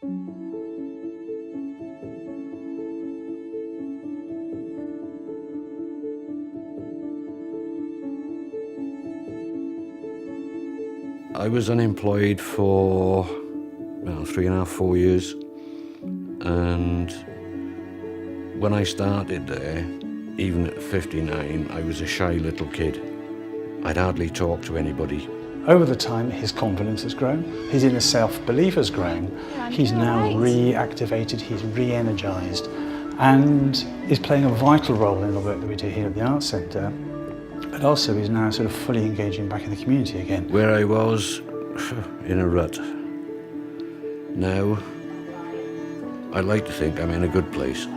I was unemployed for well, 3.5, 4 years, and when I started there, even at 59, I was a shy little kid. I'd hardly talk to anybody. Over the time, his confidence has grown, his inner self-belief has grown, he's now reactivated, he's re-energised, and is playing a vital role in the work that we do here at the Arts Centre, but also is now sort of fully engaging back in the community again. Where I was, in a rut. Now, I like to think I'm in a good place.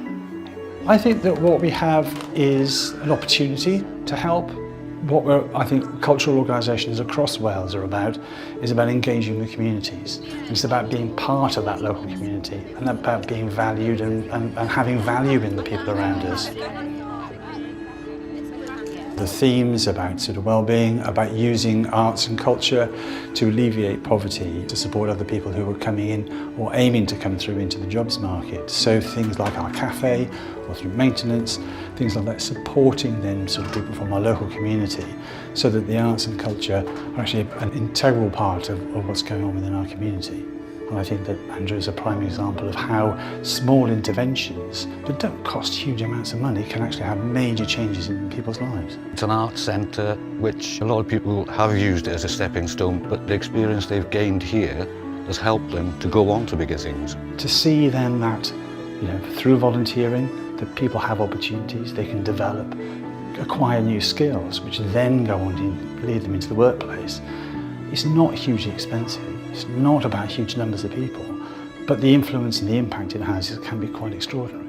I think that what we have is an opportunity to help. What I think cultural organisations across Wales are about is about engaging the communities. It's about being part of that local community and about being valued and having value in the people around us. The themes about sort of well-being, about using arts and culture to alleviate poverty, to support other people who are coming in or aiming to come through into the jobs market. So things like our cafe or through maintenance, things like that, supporting then sort of people from our local community so that the arts and culture are actually an integral part of what's going on within our community. And I think that Andrew is a prime example of how small interventions that don't cost huge amounts of money can actually have major changes in people's lives. It's an art centre which a lot of people have used it as a stepping stone, but the experience they've gained here has helped them to go on to bigger things. To see then that, through volunteering, that people have opportunities, they can develop, acquire new skills, which then go on to lead them into the workplace. It's not hugely expensive. It's not about huge numbers of people, but the influence and the impact it has can be quite extraordinary.